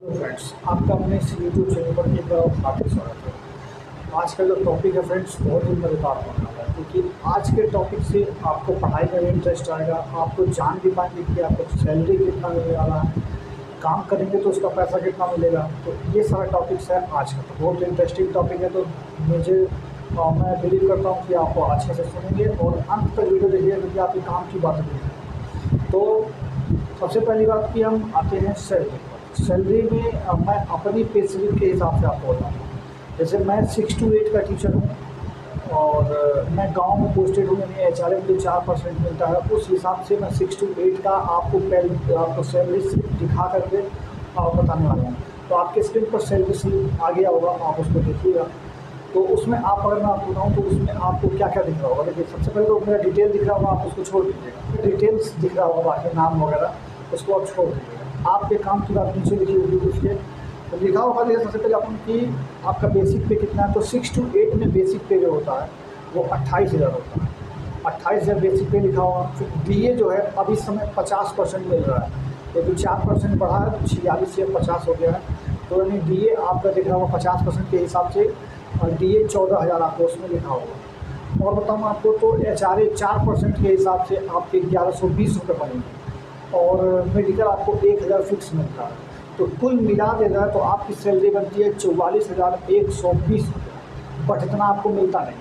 तो फ्रेंड्स, आपका अपने इस यूट्यूब चैनल पर एक बार हार्दिक स्वागत है। आज का जो टॉपिक है फ्रेंड्स, बहुत ही मज़ेदार होने वाला है, क्योंकि आज के टॉपिक से आपको पढ़ाई में भी इंटरेस्ट आएगा। आपको जान भी पाएंगे कि आपको सैलरी कितना मिलने वाला है, काम करेंगे तो उसका पैसा कितना मिलेगा। तो ये सारा टॉपिक्स है आज का। तो बहुत इंटरेस्टिंग टॉपिक है। तो मैं बिलीव करता हूँ कि आप अच्छे से सुनेंगे और अंत तक वीडियो देखिए, क्योंकि आपके काम की बात है। तो सबसे पहली बात कि हम आते हैं सैलरी पर। सैलरी में मैं अपनी पे स्लिप के हिसाब से आपको बताऊँ। जैसे मैं 6 to 8 का टीचर हूँ और मैं गांव में पोस्टेड हूँ, यानी HRM मुझे 4% मिलता है। उस हिसाब से मैं 6 to 8 का आपको सैलरी स्लिप दिखा करके बताने वाला हूँ। तो आपके स्क्रीन पर सैलरी स्लिप आ गया होगा, आप उसको देखिएगा। तो उसमें अगर मैं आपको बताऊँ तो उसमें आपको क्या क्या दिख रहा होगा। देखिए, सबसे पहले तो मेरा डिटेल दिख रहा होगा, आप उसको छोड़ दीजिएगा। डिटेल्स दिख रहा होगा, बाकी नाम वगैरह उसको आप छोड़ दीजिएगा। आपके काम की बात नीचे लिखी होगी उसके, तो लिखा होगा। देखिए, सबसे पहले अपन कि आपका बेसिक पे कितना है। तो 6 to 8 में बेसिक पे जो होता है वो 28,000 होता है। 28,000 बेसिक पे लिखा होगा। फिर DA जो है अब इस समय 50% मिल रहा है, क्योंकि 4% बढ़ा है तो 46 से 50 हो गया है। तो यानी DA आपका दिख रहा होगा 50% के हिसाब से, और DA 14,000 आपको उसमें लिखा होगा। और बताऊँ आपको तो HRA 4% के हिसाब से आपके 1120 रुपये बनेंगे, और मेडिकल आपको 1,000 फिक्स मिल रहा है। तो कुल मिला दे रहा है तो आपकी सैलरी बनती है 44,120 रुपये। बट इतना आपको मिलता नहीं,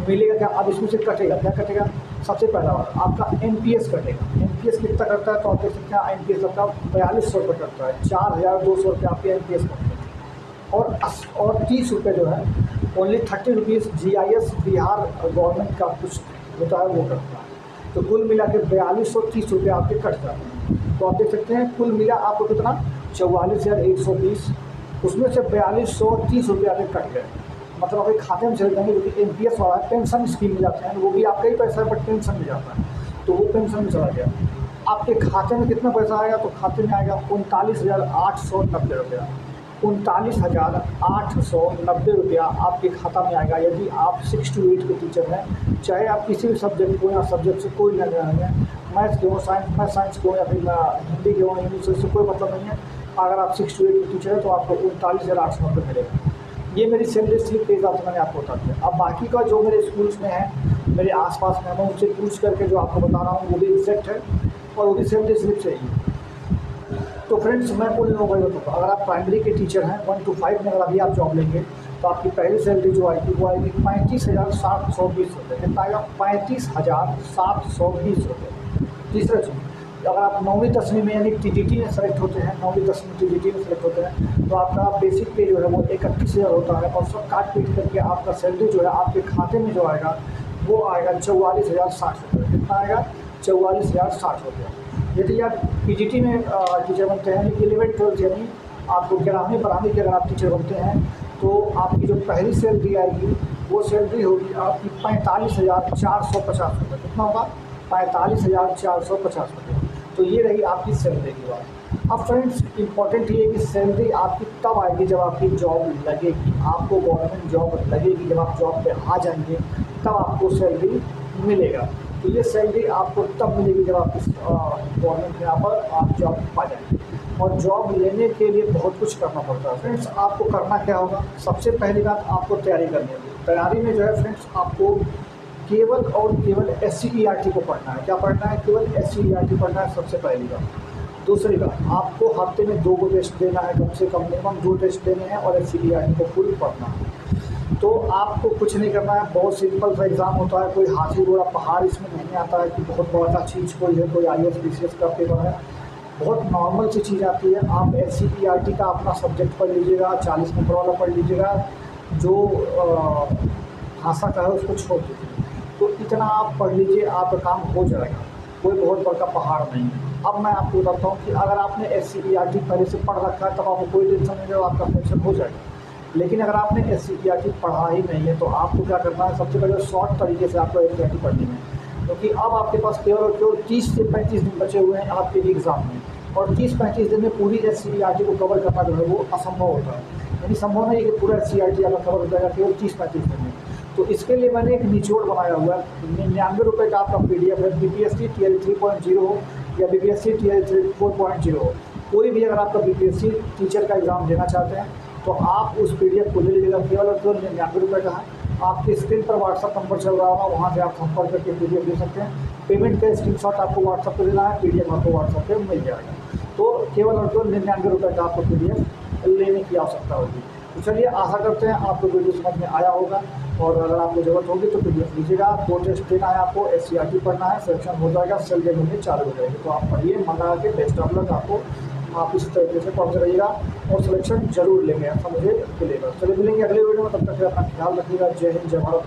मिलेगा क्या? अब इसमें से कटेगा क्या? कटेगा सबसे पहला बात आपका NPS कटेगा। NPS कितना करता है तो आप देख सकते हैं, NPS आपका 4200 रुपये करता है। 4,200 रुपये आपके NPS करते हैं। और 30 रुपये जो है, only 30 rupees GIS Bihar government का कुछ होता है वो करता है। तो कुल मिला के 4230 रुपये आपके कट जाते हैं। तो आप देख सकते हैं कुल मिला आपको कितना, 44,120। उसमें से 4230 रुपये आपके कट गए, मतलब आपके खाते में चले जाएंगे। क्योंकि NPS वाला पेंशन स्कीम में जाते हैं, वो भी आपका ही पैसा है, बट पेंशन में जाता है, तो वो पेंशन में चला गया। आपके खाते में कितना पैसा आएगा? तो खाते में आएगा 39,890 रुपया। 39,890 रुपया आपके खाता में आएगा, यदि आप 6 to 8 के टीचर हैं। चाहे आप किसी भी सब्जेक्ट को, या सब्जेक्ट से कोई लेना नहीं है, मैथ्स के हो, साइंस को, या फिर हिंदी के हो, इंग्लिश से कोई मतलब नहीं है। अगर आप 6 to 8 के टीचर हैं तो आपको 39,890 मिलेगा। ये मेरी सैलरी स्लिप के हिसाब से मैंने आपको बता दिया। अब बाकी का जो मेरे स्कूल्स में है, मेरे आसपास में, मैं उनसे पूछ करके जो आपको बता रहा हूँ वो भी एग्जैक्ट है, और वो भी सैलरी स्लिप से ही। तो फ्रेंड्स, मैं उन लोगों को बताऊँगा, अगर आप प्राइमरी के टीचर हैं 1 to 5 में अगर अभी आप जॉब लेंगे तो आपकी पहली सैलरी जो आएगी वो आएगी 35,720 रुपये। कितना आएगा? 35,720 रुपये। तीसरा चीज़, अगर आप 9वीं 10वीं में यानी TGT में सेलेक्ट होते हैं, 9वीं 10वीं TGT में सेलेक्ट होते हैं, तो आपका बेसिक पे जो है वो 31,000 होता है। और सब काट पीट करके आपका सैलरी जो है आपके खाते में जो आएगा वो आएगा 44,060 रुपये। कितना आएगा? 44,060 रुपये। यदि आप PGT में टीचर बनते हैं, 11वीं 12वीं यानी आपको 11वीं 12वीं के अगर आप टीचर बनते हैं, तो आपकी जो पहली सैलरी आएगी वो सैलरी होगी आपकी 45,450 रुपये। कितना होगा? 45,450 रुपये। तो ये रही आपकी सैलरी की बात। अब फ्रेंड्स, इम्पॉर्टेंट ये है कि सैलरी आपकी तब आएगी जब आपकी जॉब लगेगी, आपको गवर्नमेंट जॉब लगेगी। जब आप जॉब पे आ जाएंगे तब आपको सैलरी मिलेगा। तो ये सैलरी आपको तब मिलेगी जब आप इस गवर्नमेंट के यहाँ पर आप जॉब पा जाएंगे। और जॉब लेने के लिए बहुत कुछ करना पड़ता है फ्रेंड्स। आपको करना क्या होगा? सबसे पहली बात, आपको तैयारी करनी होगी। तैयारी में जो है फ्रेंड्स, आपको केवल और केवल SCERT को पढ़ना है। क्या पढ़ना है? केवल SCERT पढ़ना है, सबसे पहली बात। दूसरी बात, आपको हफ्ते में 2 टेस्ट देना है, कम से कम मिनिमम 2 टेस्ट देने हैं, और SCERT को फुल पढ़ना है। तो आपको कुछ नहीं करना है, बहुत सिंपल सा एग्ज़ाम होता है। कोई हाथी घोड़ा पहाड़ इसमें नहीं आता है कि बहुत बड़ा चीज़ कोई है, कोई IAS BCS का पेपर है। बहुत नॉर्मल सी चीज़ आती है। आप SCERT का अपना सब्जेक्ट पढ़ लीजिएगा, 40 नंबर वाला पढ़ लीजिएगा, जो भाषा का है उसको छोड़ दीजिए। तो इतना आप पढ़ लीजिए, आपका काम हो जाएगा। कोई बहुत बड़ा पहाड़ नहीं है। अब मैं आपको बताता हूँ कि अगर आपने SCERT पहले से पढ़ रखा है तब आपको कोई टेंशन नहीं है, आपका टेंशन हो जाएगा। लेकिन अगर आपने SCERT पढ़ा ही नहीं है तो आपको क्या करना है? सबसे पहले शॉर्ट तरीके से आपको SCERT पढ़नी है, क्योंकि अब आपके पास केवल और केवल 30 से 35 दिन बचे हुए हैं आपके एग्ज़ाम में। और 30-35 दिन में पूरी SCERT को कवर करना जो है वो असंभव होता है। यानी संभव नहीं है कि पूरा SCERT आपका कवर हो जाएगा केवल 30-35 दिन में। तो इसके लिए मैंने एक निचोड़ बनाया हुआ है। 99 रुपये का आपका PDF है। BPSC Tier 3.0 हो या BPSC Tier 4.0 हो, कोई भी अगर आपका बीपीएससी टीचर का एग्ज़ाम देना चाहते हैं तो आप उस पीडीएफ को ले लीजिएगा। केवल और केवल 99 रुपये का है। आपकी स्क्रीन पर व्हाट्सअप नंबर चल रहा होगा, वहाँ से आप संपर्क करके पीडीएफ ले सकते हैं। पेमेंट का स्क्रीनशॉट आपको व्हाट्सअप पर देना है, पीडीएफ आपको व्हाट्सअप पे मिल जाएगा। तो केवल और केवल 99 रुपये का आपको पीडीएफ लेने की आवश्यकता होगी। तो चलिए, आशा करते हैं आपको वीडियो समझ में आया होगा, और अगर आपको ज़रूरत होगी तो पीडीएफ लीजिएगा। 2 टेस्ट देना है आपको, एससीईआरटी पढ़ना है, सिलेक्शन हो जाएगा, सेल गेम में चालू हो जाएगी। तो आप पढ़िए, मंगा के बेस्ट ऑफ लक आपको। आप इस तरीके से पढ़ते रहिएगा और सिलेक्शन जरूर लेंगे, ऐसा मुझे मिलेगा। चलिए मिलेंगे अगले वीडियो में, तब तक अपना ख्याल रखिएगा। जय हिंद, जय भारत।